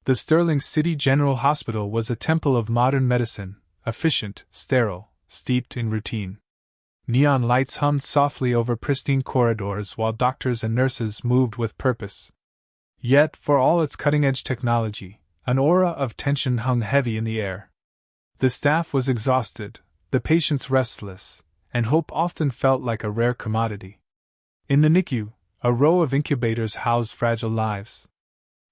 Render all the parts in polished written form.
The Sterling City General Hospital was a temple of modern medicine, efficient, sterile, steeped in routine. Neon lights hummed softly over pristine corridors while doctors and nurses moved with purpose. Yet, for all its cutting-edge technology, an aura of tension hung heavy in the air. The staff was exhausted, the patients restless, and hope often felt like a rare commodity. In the NICU, a row of incubators housed fragile lives.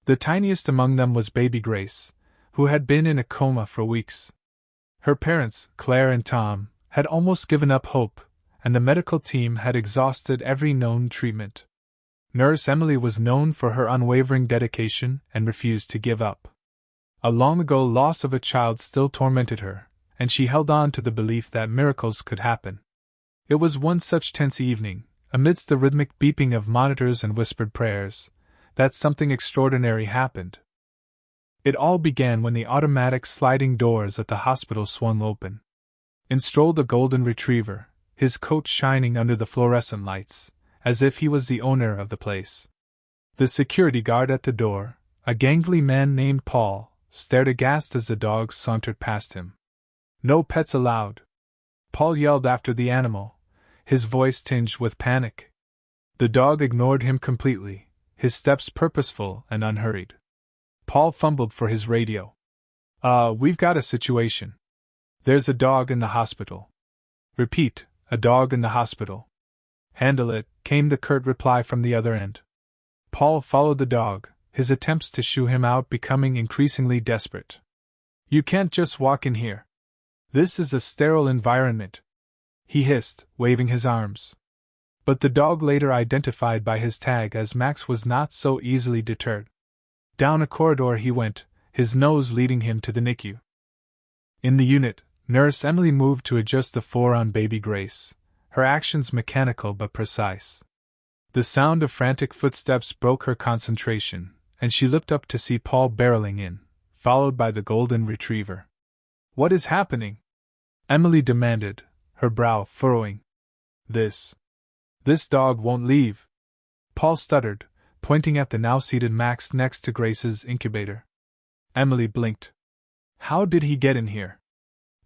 The tiniest among them was baby Grace, who had been in a coma for weeks. Her parents, Claire and Tom, had almost given up hope, and the medical team had exhausted every known treatment. Nurse Emily was known for her unwavering dedication and refused to give up. A long-ago loss of a child still tormented her, and she held on to the belief that miracles could happen. It was one such tense evening, amidst the rhythmic beeping of monitors and whispered prayers, that something extraordinary happened. It all began when the automatic sliding doors at the hospital swung open. In strolled a golden retriever, his coat shining under the fluorescent lights, as if he was the owner of the place. The security guard at the door, a gangly man named Paul, stared aghast as the dog sauntered past him. "No pets allowed," Paul yelled after the animal, his voice tinged with panic. The dog ignored him completely, his steps purposeful and unhurried. Paul fumbled for his radio. We've got a situation. There's a dog in the hospital." "Repeat, a dog in the hospital." "Handle it," came the curt reply from the other end. Paul followed the dog, his attempts to shoo him out becoming increasingly desperate. "You can't just walk in here. This is a sterile environment," he hissed, waving his arms. But the dog, later identified by his tag as Max, was not so easily deterred. Down a corridor he went, his nose leading him to the NICU. In the unit, Nurse Emily moved to adjust the 4 on baby Grace, her actions mechanical but precise. The sound of frantic footsteps broke her concentration, and she looked up to see Paul barreling in, followed by the golden retriever. "What is happening?" Emily demanded, her brow furrowing. This dog won't leave," Paul stuttered, pointing at the now-seated Max next to Grace's incubator. Emily blinked. "How did he get in here?"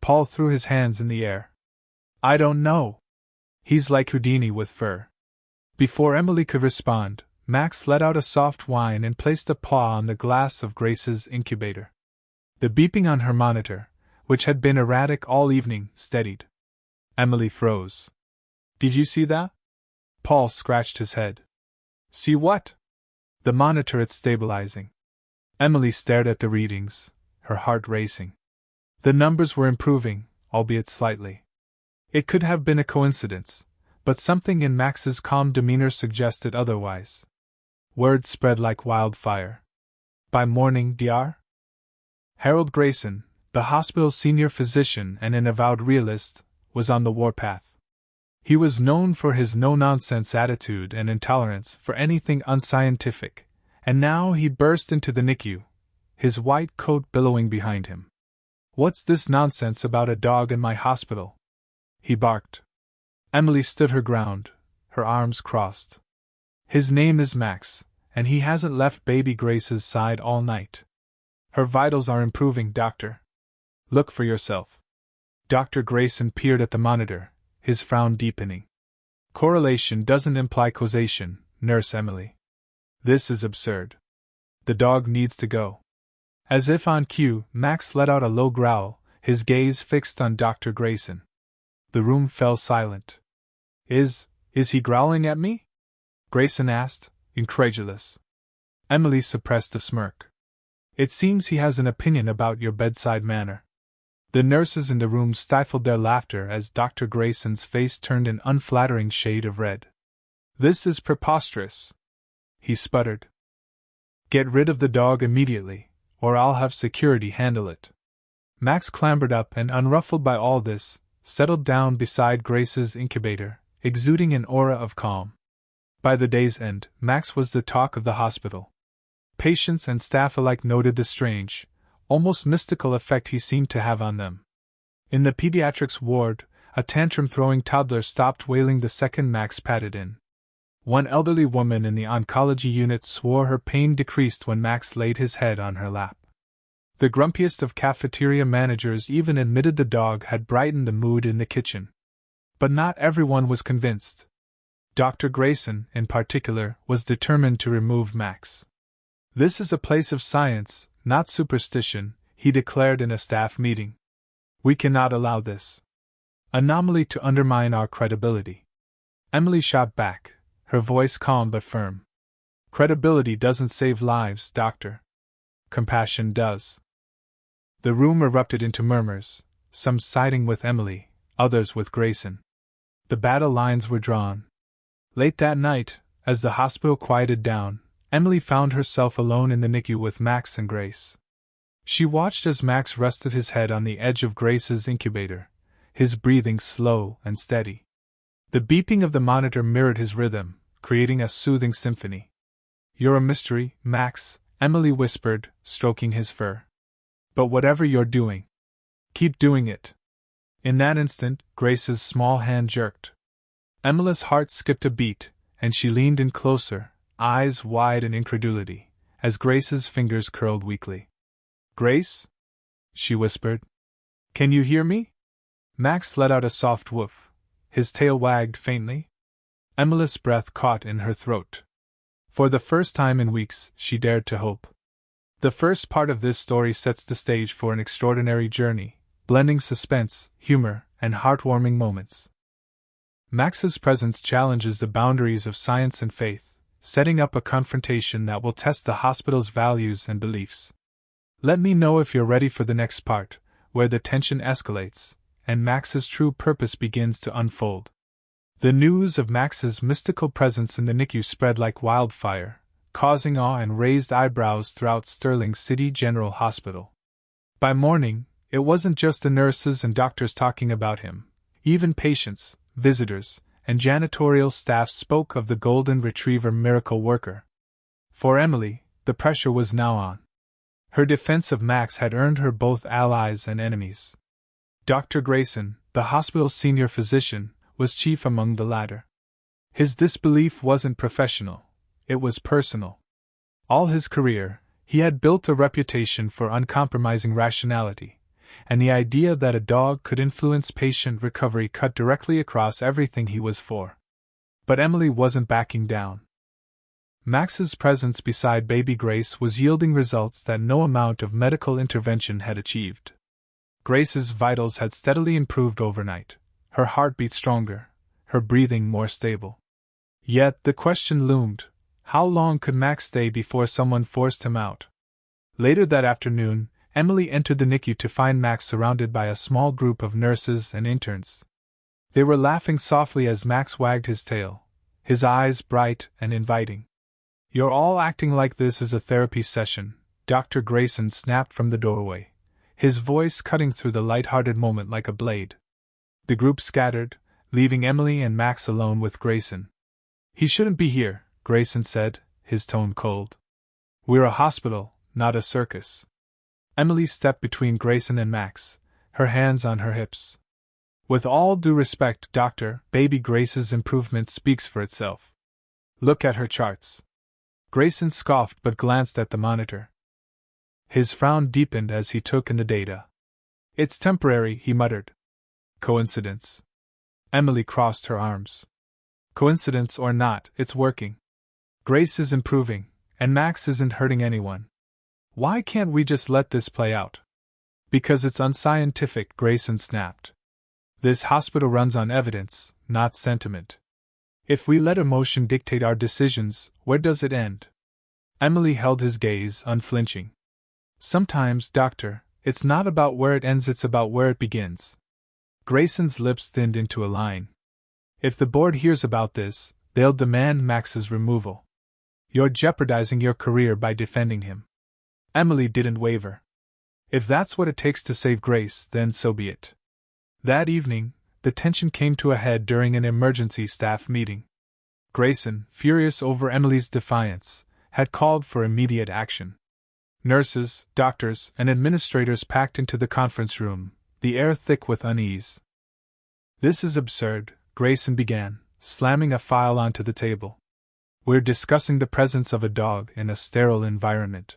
Paul threw his hands in the air. "I don't know. He's like Houdini with fur." Before Emily could respond, Max let out a soft whine and placed a paw on the glass of Grace's incubator. The beeping on her monitor, which had been erratic all evening, steadied. Emily froze. "Did you see that?" Paul scratched his head. "See what?" "The monitor, it's stabilizing." Emily stared at the readings, her heart racing. The numbers were improving, albeit slightly. It could have been a coincidence, but something in Max's calm demeanor suggested otherwise. Word spread like wildfire. By morning, Dr. Harold Grayson, the hospital's senior physician and an avowed realist, was on the warpath. He was known for his no-nonsense attitude and intolerance for anything unscientific, and now he burst into the NICU, his white coat billowing behind him. "What's this nonsense about a dog in my hospital?" he barked. Emily stood her ground, her arms crossed. "His name is Max, and he hasn't left baby Grace's side all night. Her vitals are improving, doctor. Look for yourself." Dr. Grayson peered at the monitor, his frown deepening. "Correlation doesn't imply causation, Nurse Emily. This is absurd. The dog needs to go." As if on cue, Max let out a low growl, his gaze fixed on Dr. Grayson. The room fell silent. Is he growling at me?" Grayson asked, incredulous. Emily suppressed a smirk. "It seems he has an opinion about your bedside manner." The nurses in the room stifled their laughter as Dr. Grayson's face turned an unflattering shade of red. "This is preposterous," he sputtered. "Get rid of the dog immediately, or I'll have security handle it." Max clambered up and, unruffled by all this, settled down beside Grace's incubator, exuding an aura of calm. By the day's end, Max was the talk of the hospital. Patients and staff alike noted the strange, almost mystical effect he seemed to have on them. In the pediatrics ward, a tantrum-throwing toddler stopped wailing the second Max patted in. One elderly woman in the oncology unit swore her pain decreased when Max laid his head on her lap. The grumpiest of cafeteria managers even admitted the dog had brightened the mood in the kitchen. But not everyone was convinced. Dr. Grayson, in particular, was determined to remove Max. "This is a place of science, not superstition," he declared in a staff meeting. "We cannot allow this anomaly to undermine our credibility." Emily shot back, her voice calm but firm. "Credibility doesn't save lives, Doctor. Compassion does." The room erupted into murmurs, some siding with Emily, others with Grayson. The battle lines were drawn. Late that night, as the hospital quieted down, Emily found herself alone in the NICU with Max and Grace. She watched as Max rested his head on the edge of Grace's incubator, his breathing slow and steady. The beeping of the monitor mirrored his rhythm, creating a soothing symphony. "You're a mystery, Max," Emily whispered, stroking his fur. "But whatever you're doing, keep doing it." In that instant, Grace's small hand jerked. Emily's heart skipped a beat, and she leaned in closer, eyes wide in incredulity, as Grace's fingers curled weakly. "Grace?" she whispered. "Can you hear me?" Max let out a soft woof. His tail wagged faintly. Emily's breath caught in her throat. For the first time in weeks, she dared to hope. The first part of this story sets the stage for an extraordinary journey, blending suspense, humor, and heartwarming moments. Max's presence challenges the boundaries of science and faith, setting up a confrontation that will test the hospital's values and beliefs. Let me know if you're ready for the next part, where the tension escalates, and Max's true purpose begins to unfold. The news of Max's mystical presence in the NICU spread like wildfire, causing awe and raised eyebrows throughout Sterling City General Hospital. By morning, it wasn't just the nurses and doctors talking about him. Even patients, visitors, and janitorial staff spoke of the golden retriever miracle worker. For Emily, the pressure was now on. Her defense of Max had earned her both allies and enemies. Dr. Grayson, the hospital's senior physician, was chief among the latter. His disbelief wasn't professional, it was personal. All his career, he had built a reputation for uncompromising rationality, and the idea that a dog could influence patient recovery cut directly across everything he was for. But Emily wasn't backing down. Max's presence beside baby Grace was yielding results that no amount of medical intervention had achieved. Grace's vitals had steadily improved overnight, her heartbeat stronger, her breathing more stable. Yet the question loomed: how long could Max stay before someone forced him out? Later that afternoon, Emily entered the NICU to find Max surrounded by a small group of nurses and interns. They were laughing softly as Max wagged his tail, his eyes bright and inviting. "You're all acting like this is a therapy session," Dr. Grayson snapped from the doorway, his voice cutting through the light-hearted moment like a blade. The group scattered, leaving Emily and Max alone with Grayson. "He shouldn't be here," Grayson said, his tone cold. "We're a hospital, not a circus." Emily stepped between Grayson and Max, her hands on her hips. "With all due respect, Doctor, baby Grace's improvement speaks for itself. Look at her charts." Grayson scoffed but glanced at the monitor. His frown deepened as he took in the data. "It's temporary," he muttered. "Coincidence?" Emily crossed her arms. "Coincidence or not, it's working. Grace is improving, and Max isn't hurting anyone. Why can't we just let this play out?" "Because it's unscientific," Grayson snapped. "This hospital runs on evidence, not sentiment. If we let emotion dictate our decisions, where does it end?" Emily held his gaze, unflinching. "Sometimes, Doctor, it's not about where it ends, it's about where it begins." Grayson's lips thinned into a line. "If the board hears about this, they'll demand Max's removal. You're jeopardizing your career by defending him." Emily didn't waver. "If that's what it takes to save Grace, then so be it." That evening, the tension came to a head during an emergency staff meeting. Grayson, furious over Emily's defiance, had called for immediate action. Nurses, doctors, and administrators packed into the conference room, the air thick with unease. "This is absurd," Grayson began, slamming a file onto the table. "We're discussing the presence of a dog in a sterile environment.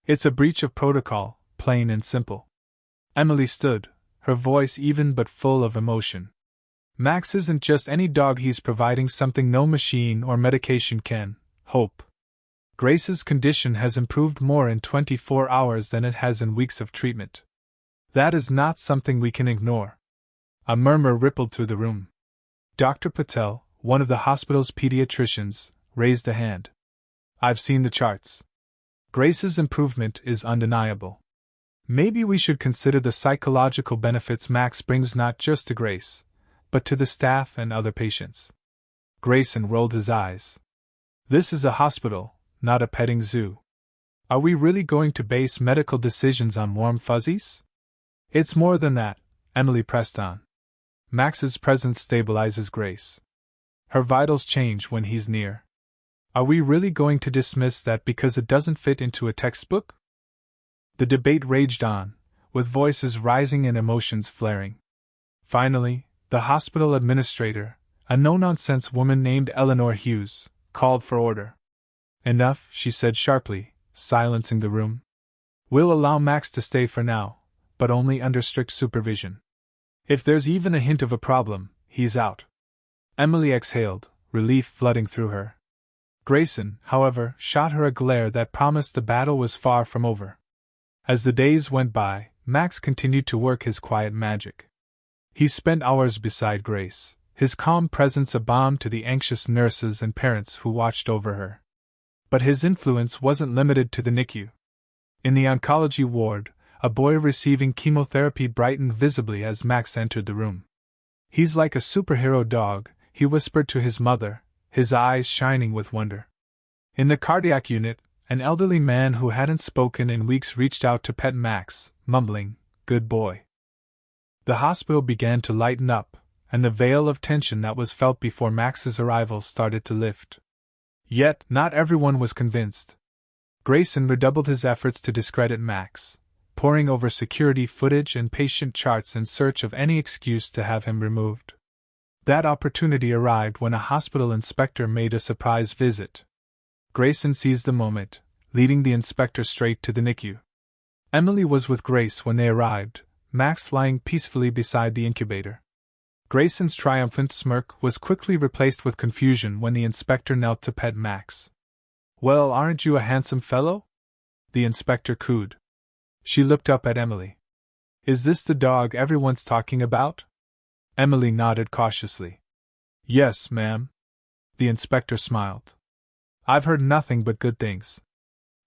It's a breach of protocol, plain and simple. Emily stood, her voice even but full of emotion. Max isn't just any dog, he's providing something no machine or medication can, hope. Grace's condition has improved more in 24 hours than it has in weeks of treatment. That is not something we can ignore. A murmur rippled through the room. Dr. Patel, one of the hospital's pediatricians, raised a hand. I've seen the charts. Grace's improvement is undeniable. Maybe we should consider the psychological benefits Max brings not just to Grace, but to the staff and other patients. Grayson rolled his eyes. This is a hospital, not a petting zoo. Are we really going to base medical decisions on warm fuzzies? It's more than that, Emily pressed on. Max's presence stabilizes Grace. Her vitals change when he's near. Are we really going to dismiss that because it doesn't fit into a textbook? The debate raged on, with voices rising and emotions flaring. Finally, the hospital administrator, a no-nonsense woman named Eleanor Hughes, called for order. Enough, she said sharply, silencing the room. We'll allow Max to stay for now, but only under strict supervision. If there's even a hint of a problem, he's out. Emily exhaled, relief flooding through her. Grayson, however, shot her a glare that promised the battle was far from over. As the days went by, Max continued to work his quiet magic. He spent hours beside Grace, his calm presence a balm to the anxious nurses and parents who watched over her. But his influence wasn't limited to the NICU. In the oncology ward, a boy receiving chemotherapy brightened visibly as Max entered the room. He's like a superhero dog, he whispered to his mother, his eyes shining with wonder. In the cardiac unit, an elderly man who hadn't spoken in weeks reached out to pet Max, mumbling, "Good boy." The hospital began to lighten up, and the veil of tension that was felt before Max's arrival started to lift. Yet, not everyone was convinced. Grayson redoubled his efforts to discredit Max, poring over security footage and patient charts in search of any excuse to have him removed. That opportunity arrived when a hospital inspector made a surprise visit. Grayson seized the moment, leading the inspector straight to the NICU. Emily was with Grace when they arrived, Max lying peacefully beside the incubator. Grayson's triumphant smirk was quickly replaced with confusion when the inspector knelt to pet Max. "Well, aren't you a handsome fellow?" the inspector cooed. She looked up at Emily. "Is this the dog everyone's talking about?" Emily nodded cautiously. "Yes, ma'am." The inspector smiled. "I've heard nothing but good things.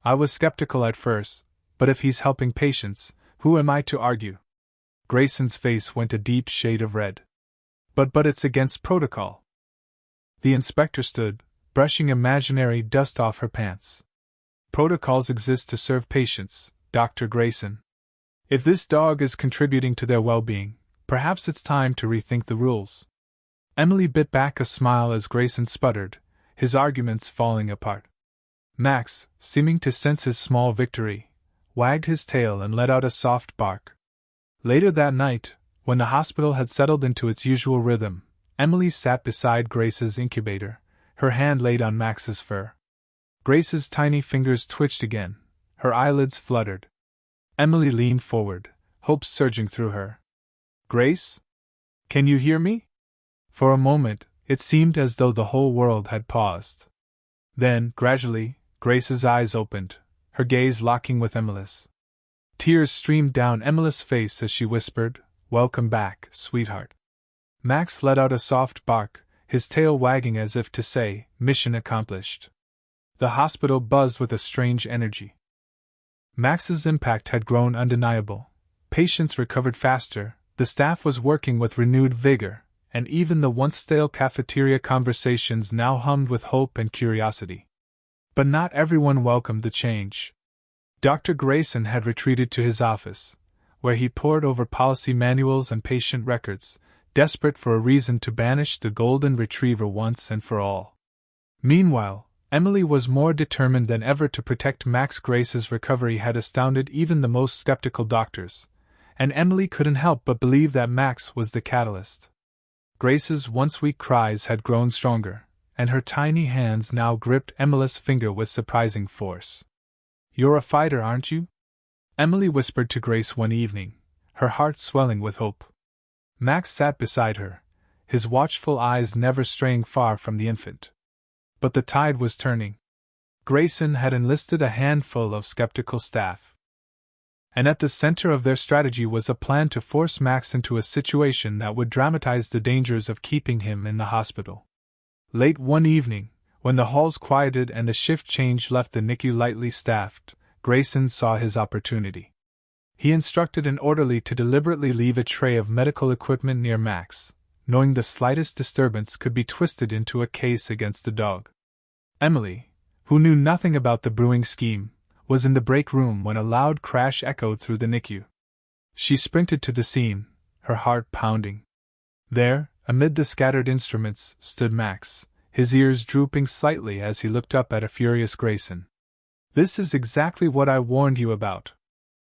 I was skeptical at first, but if he's helping patients, who am I to argue?" Grayson's face went a deep shade of red. But it's against protocol." The inspector stood, brushing imaginary dust off her pants. "Protocols exist to serve patients, Dr. Grayson. If this dog is contributing to their well-being, perhaps it's time to rethink the rules." Emily bit back a smile as Grayson sputtered, his arguments falling apart. Max, seeming to sense his small victory, wagged his tail and let out a soft bark. Later that night, when the hospital had settled into its usual rhythm, Emily sat beside Grace's incubator, her hand laid on Max's fur. Grace's tiny fingers twitched again, her eyelids fluttered. Emily leaned forward, hope surging through her. "Grace? Can you hear me?" For a moment, it seemed as though the whole world had paused. Then, gradually, Grace's eyes opened, her gaze locking with Emily's. Tears streamed down Emily's face as she whispered, "Welcome back, sweetheart." Max let out a soft bark, his tail wagging as if to say, "Mission accomplished." The hospital buzzed with a strange energy. Max's impact had grown undeniable. Patients recovered faster, the staff was working with renewed vigor, and even the once stale cafeteria conversations now hummed with hope and curiosity. But not everyone welcomed the change. Dr. Grayson had retreated to his office, where he pored over policy manuals and patient records, desperate for a reason to banish the golden retriever once and for all. Meanwhile, Emily was more determined than ever to protect Max. Grace's recovery had astounded even the most skeptical doctors, and Emily couldn't help but believe that Max was the catalyst. Grace's once weak cries had grown stronger, and her tiny hands now gripped Emily's finger with surprising force. "You're a fighter, aren't you?" Emily whispered to Grace one evening, her heart swelling with hope. Max sat beside her, his watchful eyes never straying far from the infant. But the tide was turning. Grayson had enlisted a handful of skeptical staff. And at the center of their strategy was a plan to force Max into a situation that would dramatize the dangers of keeping him in the hospital. Late one evening, when the halls quieted and the shift change left the NICU lightly staffed, Grayson saw his opportunity. He instructed an orderly to deliberately leave a tray of medical equipment near Max, knowing the slightest disturbance could be twisted into a case against the dog. Emily, who knew nothing about the brewing scheme, was in the break room when a loud crash echoed through the NICU. She sprinted to the scene, her heart pounding. There, amid the scattered instruments, stood Max, his ears drooping slightly as he looked up at a furious Grayson. "This is exactly what I warned you about,"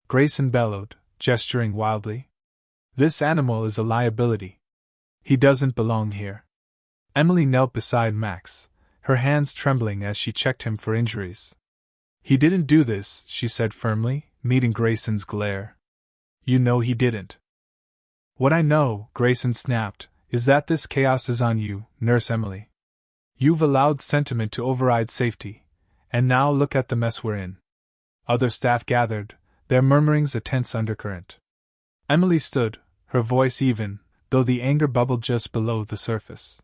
Grayson bellowed, gesturing wildly. "This animal is a liability. He doesn't belong here." Emily knelt beside Max, her hands trembling as she checked him for injuries. "He didn't do this," she said firmly, meeting Grayson's glare. "You know he didn't." "What I know," Grayson snapped, "is that this chaos is on you, Nurse Emily. You've allowed sentiment to override safety, and now look at the mess we're in." Other staff gathered, their murmurings a tense undercurrent. Emily stood, her voice even, though the anger bubbled just below the surface.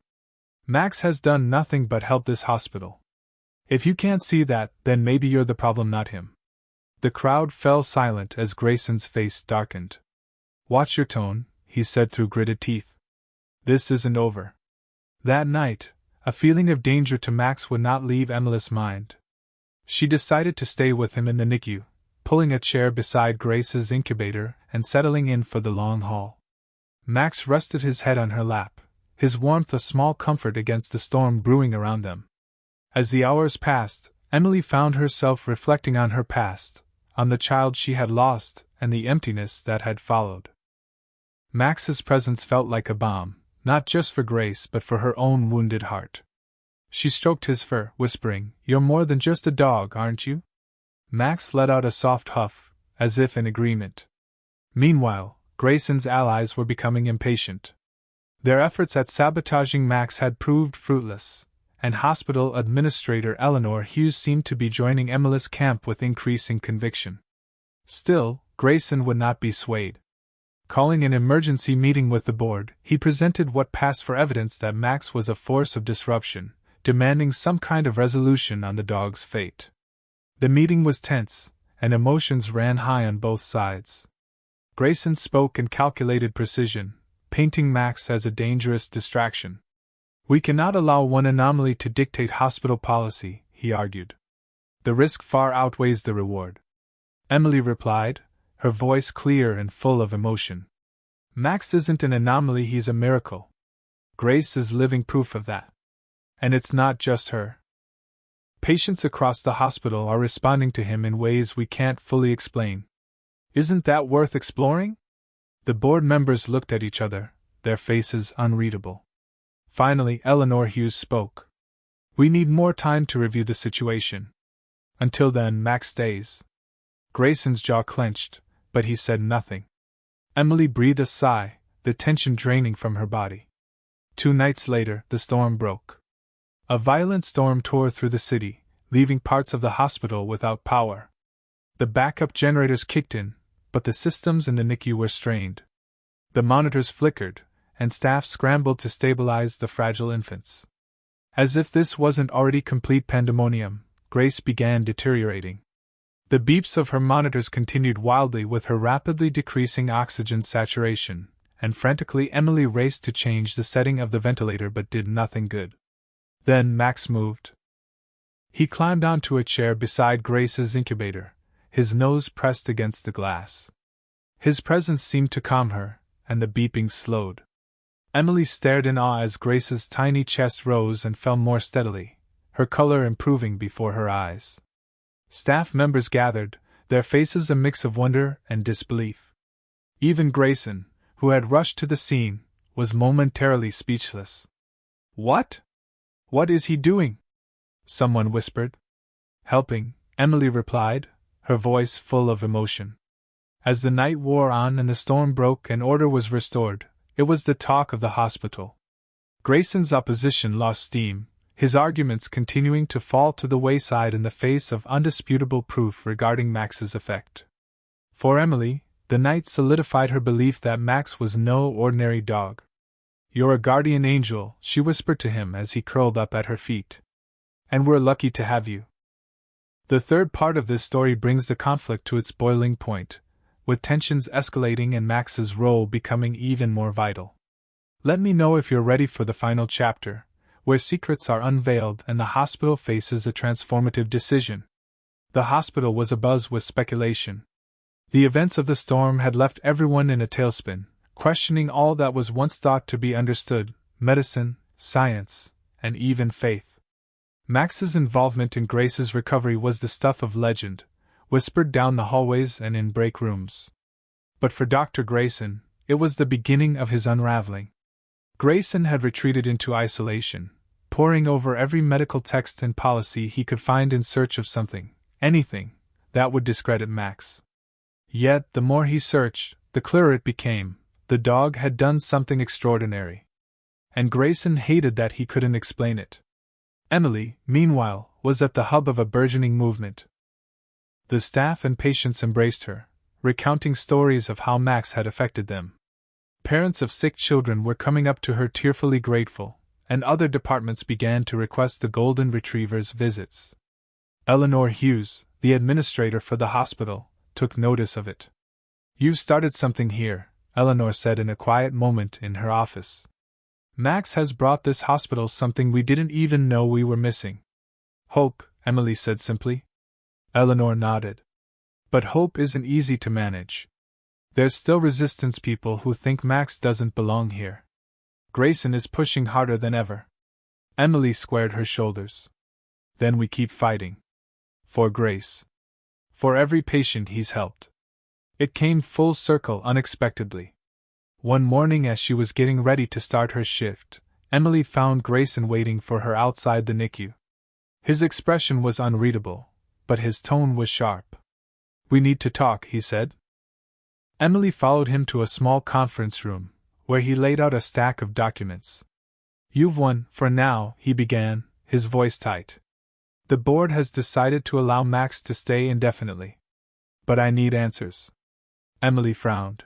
"Max has done nothing but help this hospital. If you can't see that, then maybe you're the problem, not him." The crowd fell silent as Grayson's face darkened. "Watch your tone," he said through gritted teeth. "This isn't over." That night, a feeling of danger to Max would not leave Emily's mind. She decided to stay with him in the NICU, pulling a chair beside Grace's incubator and settling in for the long haul. Max rested his head on her lap, his warmth a small comfort against the storm brewing around them. As the hours passed, Emily found herself reflecting on her past, on the child she had lost, and the emptiness that had followed. Max's presence felt like a balm, not just for Grace but for her own wounded heart. She stroked his fur, whispering, "You're more than just a dog, aren't you?" Max let out a soft huff, as if in agreement. Meanwhile, Grayson's allies were becoming impatient. Their efforts at sabotaging Max had proved fruitless, and Hospital Administrator Eleanor Hughes seemed to be joining Emily's camp with increasing conviction. Still, Grayson would not be swayed. Calling an emergency meeting with the board, he presented what passed for evidence that Max was a force of disruption, demanding some kind of resolution on the dog's fate. The meeting was tense, and emotions ran high on both sides. Grayson spoke in calculated precision, painting Max as a dangerous distraction. "We cannot allow one anomaly to dictate hospital policy," he argued. "The risk far outweighs the reward." Emily replied, her voice clear and full of emotion. "Max isn't an anomaly, he's a miracle. Grace is living proof of that. And it's not just her. Patients across the hospital are responding to him in ways we can't fully explain. Isn't that worth exploring?" The board members looked at each other, their faces unreadable. Finally, Eleanor Hughes spoke. "We need more time to review the situation. Until then, Max stays." Grayson's jaw clenched, but he said nothing. Emily breathed a sigh, the tension draining from her body. 2 nights later, the storm broke. A violent storm tore through the city, leaving parts of the hospital without power. The backup generators kicked in, but the systems in the NICU were strained. The monitors flickered, and staff scrambled to stabilize the fragile infants. As if this wasn't already complete pandemonium, Grace began deteriorating. The beeps of her monitors continued wildly with her rapidly decreasing oxygen saturation, and frantically Emily raced to change the setting of the ventilator but did nothing good. Then Max moved. He climbed onto a chair beside Grace's incubator, his nose pressed against the glass. His presence seemed to calm her, and the beeping slowed. Emily stared in awe as Grace's tiny chest rose and fell more steadily, her color improving before her eyes. Staff members gathered, their faces a mix of wonder and disbelief. Even Grayson, who had rushed to the scene, was momentarily speechless. "What? What is he doing?" someone whispered. "Helping," Emily replied, her voice full of emotion. As the night wore on and the storm broke and order was restored, it was the talk of the hospital. Grayson's opposition lost steam, his arguments continuing to fall to the wayside in the face of undisputable proof regarding Max's effect. For Emily, the night solidified her belief that Max was no ordinary dog. "You're a guardian angel," she whispered to him as he curled up at her feet. "And we're lucky to have you." The third part of this story brings the conflict to its boiling point, with tensions escalating and Max's role becoming even more vital. Let me know if you're ready for the final chapter, where secrets are unveiled and the hospital faces a transformative decision. The hospital was abuzz with speculation. The events of the storm had left everyone in a tailspin, questioning all that was once thought to be understood: medicine, science, and even faith. Max's involvement in Grace's recovery was the stuff of legend, whispered down the hallways and in break rooms. But for Dr. Grayson, it was the beginning of his unraveling. Grayson had retreated into isolation, poring over every medical text and policy he could find in search of something, anything, that would discredit Max. Yet, the more he searched, the clearer it became: the dog had done something extraordinary. And Grayson hated that he couldn't explain it. Emily, meanwhile, was at the hub of a burgeoning movement. The staff and patients embraced her, recounting stories of how Max had affected them. Parents of sick children were coming up to her tearfully grateful, and other departments began to request the Golden Retriever's visits. Eleanor Hughes, the administrator for the hospital, took notice of it. "You've started something here," Eleanor said in a quiet moment in her office. "Max has brought this hospital something we didn't even know we were missing." "Hope," Emily said simply. Eleanor nodded. "But hope isn't easy to manage. There's still resistance, people who think Max doesn't belong here. Grayson is pushing harder than ever." Emily squared her shoulders. "Then we keep fighting. For Grace. For every patient he's helped." It came full circle unexpectedly. One morning, as she was getting ready to start her shift, Emily found Grayson waiting for her outside the NICU. His expression was unreadable, but his tone was sharp. "We need to talk," he said. Emily followed him to a small conference room, where he laid out a stack of documents. "You've won, for now," he began, his voice tight. "The board has decided to allow Max to stay indefinitely. But I need answers." Emily frowned.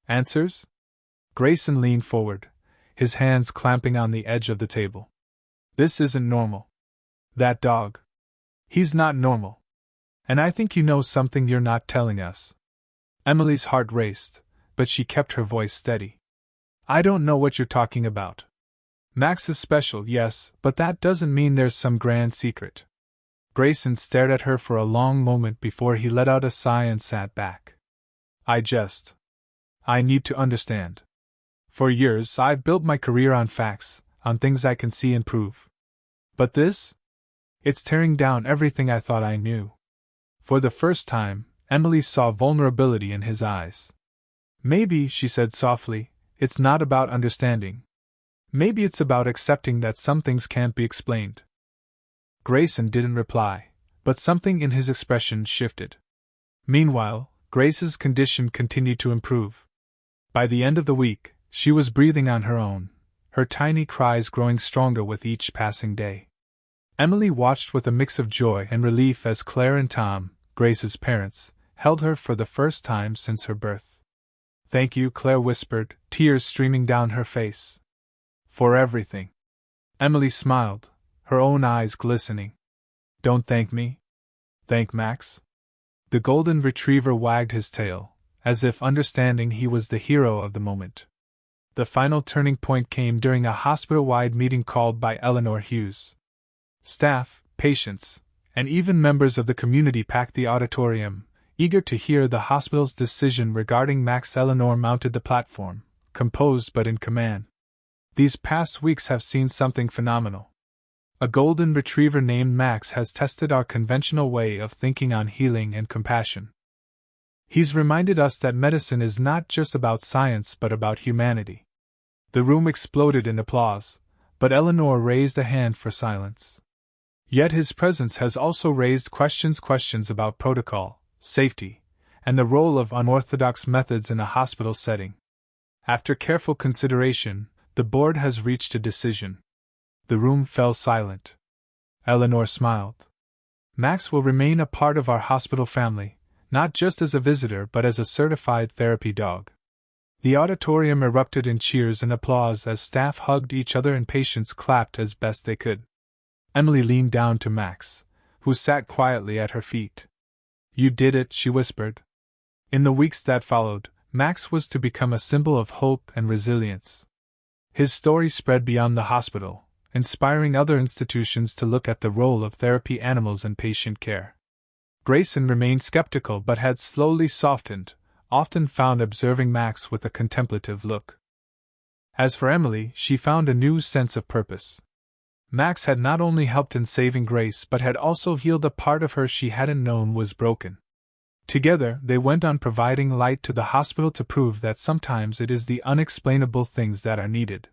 "Answers?" Grayson leaned forward, his hands clamping on the edge of the table. "This isn't normal. That dog. He's not normal. And I think you know something you're not telling us." Emily's heart raced, but she kept her voice steady. "I don't know what you're talking about. Max is special, yes, but that doesn't mean there's some grand secret." Grayson stared at her for a long moment before he let out a sigh and sat back. I need to understand. For years I've built my career on facts, on things I can see and prove. But this? It's tearing down everything I thought I knew." For the first time, Emily saw vulnerability in his eyes. "Maybe," she said softly, "it's not about understanding. Maybe it's about accepting that some things can't be explained." Grayson didn't reply, but something in his expression shifted. Meanwhile, Grace's condition continued to improve. By the end of the week, she was breathing on her own, her tiny cries growing stronger with each passing day. Emily watched with a mix of joy and relief as Claire and Tom, Grace's parents, held her for the first time since her birth. "Thank you," Claire whispered, tears streaming down her face. "For everything." Emily smiled, her own eyes glistening. "Don't thank me. Thank Max." The Golden Retriever wagged his tail, as if understanding he was the hero of the moment. The final turning point came during a hospital-wide meeting called by Eleanor Hughes. Staff, patients, and even members of the community packed the auditorium, eager to hear the hospital's decision regarding Max. Eleanor mounted the platform, composed but in command. "These past weeks have seen something phenomenal. A Golden Retriever named Max has tested our conventional way of thinking on healing and compassion. He's reminded us that medicine is not just about science but about humanity." The room exploded in applause, but Eleanor raised a hand for silence. "Yet his presence has also raised questions about protocol, safety, and the role of unorthodox methods in a hospital setting. After careful consideration, the board has reached a decision. The room fell silent. Eleanor smiled. Max will remain a part of our hospital family, not just as a visitor but as a certified therapy dog. The auditorium erupted in cheers and applause as staff hugged each other and patients clapped as best they could. Emily leaned down to Max, who sat quietly at her feet. "You did it," she whispered. In the weeks that followed, Max was to become a symbol of hope and resilience. His story spread beyond the hospital, inspiring other institutions to look at the role of therapy animals in patient care. Grayson remained skeptical but had slowly softened, often found observing Max with a contemplative look. As for Emily, she found a new sense of purpose. Max had not only helped in saving Grace but had also healed a part of her she hadn't known was broken. Together, they went on providing light to the hospital to prove that sometimes it is the unexplainable things that are needed.